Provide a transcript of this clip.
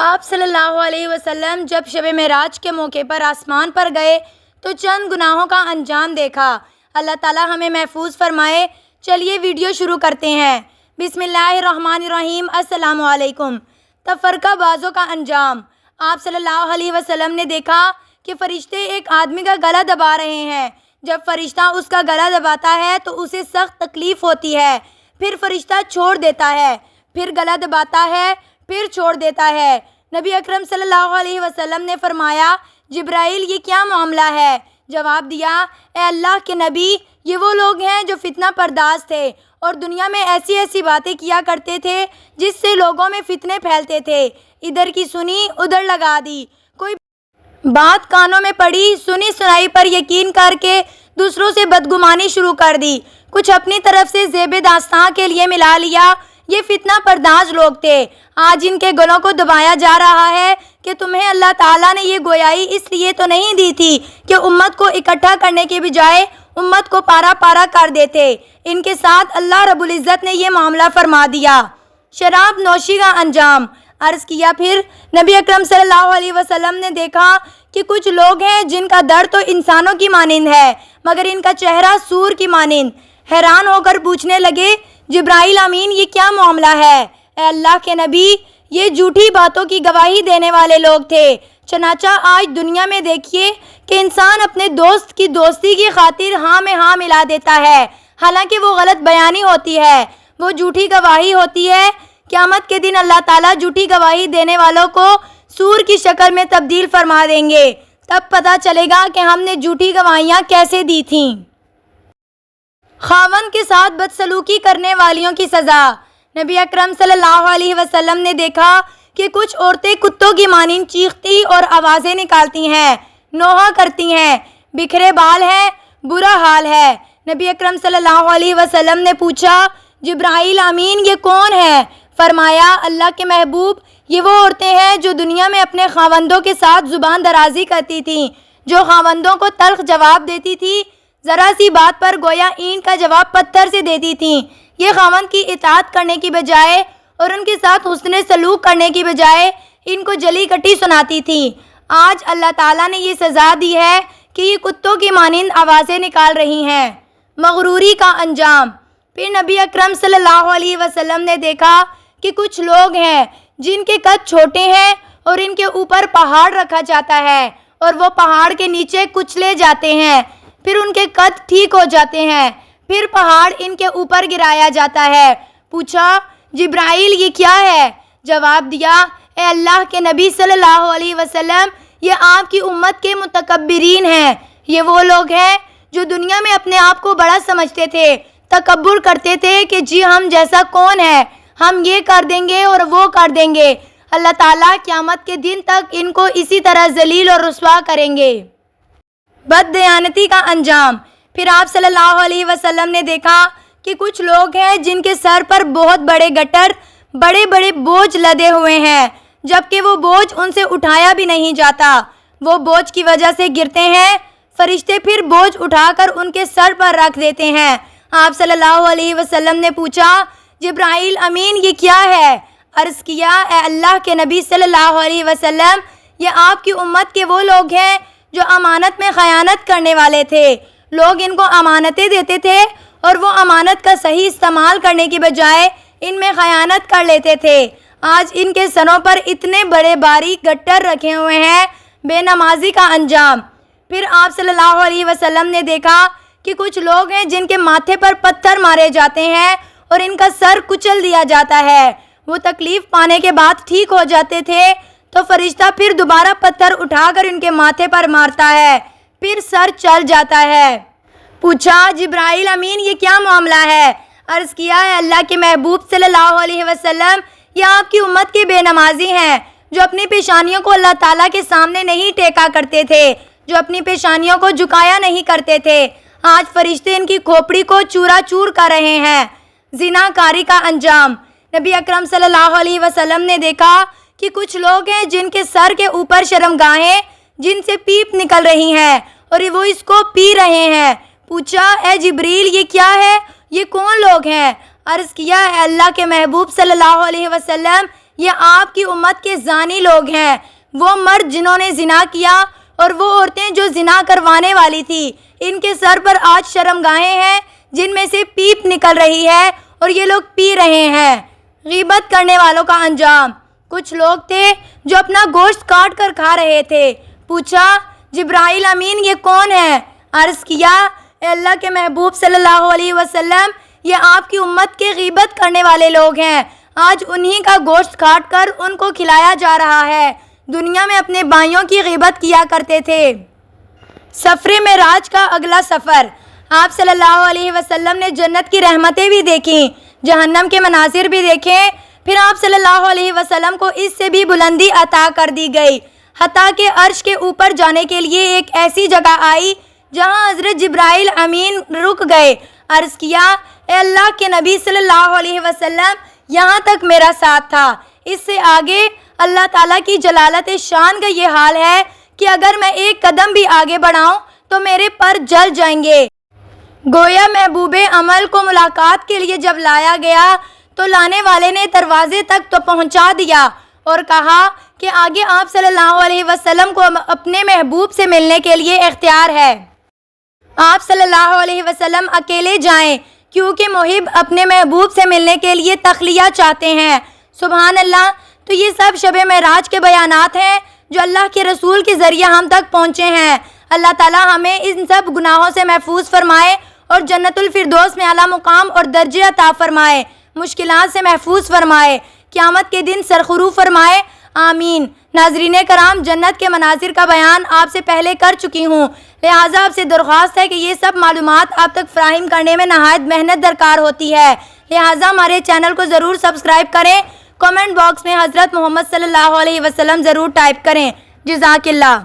آپ صلی اللہ علیہ وسلم جب شب معراج کے موقع پر آسمان پر گئے تو چند گناہوں کا انجام دیکھا۔ اللہ تعالیٰ ہمیں محفوظ فرمائے۔ چلیے ویڈیو شروع کرتے ہیں۔ بسم اللہ الرحمن الرحیم۔ السلام علیکم۔ تفرقہ بازوں کا انجام۔ آپ صلی اللہ علیہ وسلم نے دیکھا کہ فرشتے ایک آدمی کا گلا دبا رہے ہیں۔ جب فرشتہ اس کا گلا دباتا ہے تو اسے سخت تکلیف ہوتی ہے، پھر فرشتہ چھوڑ دیتا ہے، پھر گلا دباتا ہے، پھر چھوڑ دیتا ہے۔ نبی اکرم صلی اللہ علیہ وسلم نے فرمایا، جبرائیل یہ کیا معاملہ ہے؟ جواب دیا، اے اللہ کے نبی، یہ وہ لوگ ہیں جو فتنہ پرداز تھے اور دنیا میں ایسی ایسی باتیں کیا کرتے تھے جس سے لوگوں میں فتنے پھیلتے تھے۔ ادھر کی سنی ادھر لگا دی، کوئی بات کانوں میں پڑی، سنی سنائی پر یقین کر کے دوسروں سے بدگمانی شروع کر دی، کچھ اپنی طرف سے زیب داستاں کے لیے ملا لیا۔ یہ فتنہ پرداز لوگ تھے۔ آج ان کے گلوں کو دبایا جا رہا ہے کہ تمہیں اللہ تعالیٰ نے یہ گویائی اس لیے تو نہیں دی تھی کہ امت کو اکٹھا کرنے کے بجائے امت کو پارا پارا کر دیتے۔ ان کے ساتھ اللہ رب العزت نے یہ معاملہ فرما دیا۔ شراب نوشی کا انجام۔ عرض کیا، پھر نبی اکرم صلی اللہ علیہ وسلم نے دیکھا کہ کچھ لوگ ہیں جن کا در تو انسانوں کی مانند ہے مگر ان کا چہرہ سور کی مانند۔ حیران ہو کر پوچھنے لگے، جبرائیل امین یہ کیا معاملہ ہے؟ اے اللہ کے نبی، یہ جھوٹی باتوں کی گواہی دینے والے لوگ تھے۔ چنانچہ آج دنیا میں دیکھیے کہ انسان اپنے دوست کی دوستی کی خاطر ہاں میں ہاں ملا دیتا ہے، حالانکہ وہ غلط بیانی ہوتی ہے، وہ جھوٹی گواہی ہوتی ہے۔ قیامت کے دن اللہ تعالیٰ جھوٹی گواہی دینے والوں کو سور کی شکل میں تبدیل فرما دیں گے، تب پتہ چلے گا کہ ہم نے جھوٹی گواہیاں کیسے دی تھیں۔ خاوند کے ساتھ بدسلوکی کرنے والیوں کی سزا۔ نبی اکرم صلی اللہ علیہ وسلم نے دیکھا کہ کچھ عورتیں کتوں کی مانند چیختی اور آوازیں نکالتی ہیں، نوحہ کرتی ہیں، بکھرے بال ہیں، برا حال ہے۔ نبی اکرم صلی اللہ علیہ وسلم نے پوچھا، جبرائیل امین یہ کون ہے؟ فرمایا، اللہ کے محبوب، یہ وہ عورتیں ہیں جو دنیا میں اپنے خاوندوں کے ساتھ زبان درازی کرتی تھیں، جو خاوندوں کو تلخ جواب دیتی تھی، ذرا سی بات پر گویا اینٹ کا جواب پتھر سے دیتی تھیں۔ یہ خاوند کی اطاعت کرنے کی بجائے اور ان کے ساتھ حسن سلوک کرنے کی بجائے ان کو جلی کٹی سناتی تھی۔ آج اللہ تعالیٰ نے یہ سزا دی ہے کہ یہ کتوں کی مانند آوازیں نکال رہی ہیں۔ مغروری کا انجام۔ پھر نبی اکرم صلی اللہ علیہ وسلم نے دیکھا کہ کچھ لوگ ہیں جن کے قد چھوٹے ہیں اور ان کے اوپر پہاڑ رکھا جاتا ہے اور وہ پہاڑ کے نیچے کچلے جاتے ہیں، پھر ان کے قد ٹھیک ہو جاتے ہیں، پھر پہاڑ ان کے اوپر گرایا جاتا ہے۔ پوچھا، جبرائیل یہ کیا ہے؟ جواب دیا، اے اللہ کے نبی صلی اللہ علیہ وسلم، یہ آپ کی امت کے متکبرین ہیں۔ یہ وہ لوگ ہیں جو دنیا میں اپنے آپ کو بڑا سمجھتے تھے، تکبر کرتے تھے کہ جی ہم جیسا کون ہے، ہم یہ کر دیں گے اور وہ کر دیں گے۔ اللہ تعالیٰ قیامت کے دن تک ان کو اسی طرح ذلیل اور رسوا کریں گے۔ بد دیانتی کا انجام۔ پھر آپ صلی اللہ علیہ وسلم نے دیکھا کہ کچھ لوگ ہیں جن کے سر پر بہت بڑے گٹر، بڑے بڑے بوجھ لدے ہوئے ہیں، جبکہ وہ بوجھ ان سے اٹھایا بھی نہیں جاتا۔ وہ بوجھ کی وجہ سے گرتے ہیں، فرشتے پھر بوجھ اٹھا کر ان کے سر پر رکھ دیتے ہیں۔ آپ صلی اللہ علیہ وسلم نے پوچھا، جبرائیل امین یہ کیا ہے؟ عرض کیا، اے اللہ کے نبی صلی اللہ علیہ وسلم، یہ آپ کی امت کے وہ لوگ ہیں جو امانت میں خیانت کرنے والے تھے۔ لوگ ان کو امانتیں دیتے تھے اور وہ امانت کا صحیح استعمال کرنے کی بجائے ان میں خیانت کر لیتے تھے۔ آج ان کے سروں پر اتنے بڑے باریک گٹر رکھے ہوئے ہیں۔ بے نمازی کا انجام۔ پھر آپ صلی اللہ علیہ وسلم نے دیکھا کہ کچھ لوگ ہیں جن کے ماتھے پر پتھر مارے جاتے ہیں اور ان کا سر کچل دیا جاتا ہے۔ وہ تکلیف پانے کے بعد ٹھیک ہو جاتے تھے تو فرشتہ پھر دوبارہ پتھر اٹھا کر ان کے ماتھے پر مارتا ہے، پھر سر چل جاتا ہے۔ پوچھا، جبرائیل امین یہ کیا معاملہ ہے؟ عرض کیا، ہے اللہ کے محبوب صلی اللہ علیہ وسلم، یہ آپ کی امت کے بے نمازی ہیں جو اپنی پیشانیوں کو اللہ تعالیٰ کے سامنے نہیں ٹیکا کرتے تھے، جو اپنی پیشانیوں کو جھکایا نہیں کرتے تھے۔ آج فرشتے ان کی کھوپڑی کو چورا چور کر رہے ہیں۔ زنا کاری کا انجام۔ نبی اکرم صلی اللہ علیہ وسلم نے دیکھا کہ کچھ لوگ ہیں جن کے سر کے اوپر شرمگاہیں جن سے پیپ نکل رہی ہیں اور وہ اس کو پی رہے ہیں۔ پوچھا، اے جبریل یہ کیا ہے؟ یہ کون لوگ ہیں؟ عرض کیا، اے اللہ کے محبوب صلی اللہ علیہ وسلم، یہ آپ کی امت کے زانی لوگ ہیں، وہ مرد جنہوں نے زنا کیا اور وہ عورتیں جو زنا کروانے والی تھی۔ ان کے سر پر آج شرمگاہیں ہیں جن میں سے پیپ نکل رہی ہے اور یہ لوگ پی رہے ہیں۔ غیبت کرنے والوں کا انجام۔ کچھ لوگ تھے جو اپنا گوشت کاٹ کر کھا رہے تھے۔ پوچھا جبرائیل امین یہ کون ہے؟ عرض کیا اے اللہ کے محبوب صلی اللہ علیہ وسلم یہ آپ کی امت کے غیبت کرنے والے لوگ ہیں، آج انہی کا گوشت کاٹ کر ان کو کھلایا جا رہا ہے۔ دنیا میں اپنے بھائیوں کی غیبت کیا کرتے تھے۔ سفر معراج کا اگلا سفر۔ آپ صلی اللہ علیہ وسلم نے جنت کی رحمتیں بھی دیکھیں، جہنم کے مناظر بھی دیکھیں، پھر آپ صلی اللہ علیہ وسلم کو اس سے بھی بلندی عطا کر دی گئی، حتیٰ کہ عرش کے اوپر جانے کے لیے ایک ایسی جگہ آئی جہاں حضرت جبرائیل امین رک گئے۔ عرض کیا اے اللہ کے نبی صلی اللہ علیہ وسلم یہاں تک میرا ساتھ تھا، اس سے آگے اللہ تعالیٰ کی جلالت شان کا یہ حال ہے کہ اگر میں ایک قدم بھی آگے بڑھاؤں تو میرے پر جل جائیں گے۔ گویا محبوب عمل کو ملاقات کے لیے جب لایا گیا تو لانے والے نے دروازے تک تو پہنچا دیا اور کہا کہ آگے آپ صلی اللہ علیہ وسلم کو اپنے محبوب سے ملنے کے لیے اختیار ہے۔ آپ صلی اللہ علیہ وسلم اکیلے جائیں کیونکہ محب اپنے محبوب سے ملنے کے لیے تخلیہ چاہتے ہیں۔ سبحان اللہ۔ تو یہ سب شب معراج کے بیانات ہیں جو اللہ کے رسول کے ذریعے ہم تک پہنچے ہیں۔ اللہ تعالیٰ ہمیں ان سب گناہوں سے محفوظ فرمائے اور جنت الفردوس میں اعلیٰ مقام اور درجے عطا فرمائے، مشکلات سے محفوظ فرمائے، قیامت کے دن سرخرو فرمائے، آمین۔ ناظرین کرام، جنت کے مناظر کا بیان آپ سے پہلے کر چکی ہوں، لہٰذا آپ سے درخواست ہے کہ یہ سب معلومات آپ تک فراہم کرنے میں نہایت محنت درکار ہوتی ہے، لہٰذا ہمارے چینل کو ضرور سبسکرائب کریں، کامنٹ باکس میں حضرت محمد صلی اللہ علیہ وسلم ضرور ٹائپ کریں۔ جزاک اللہ۔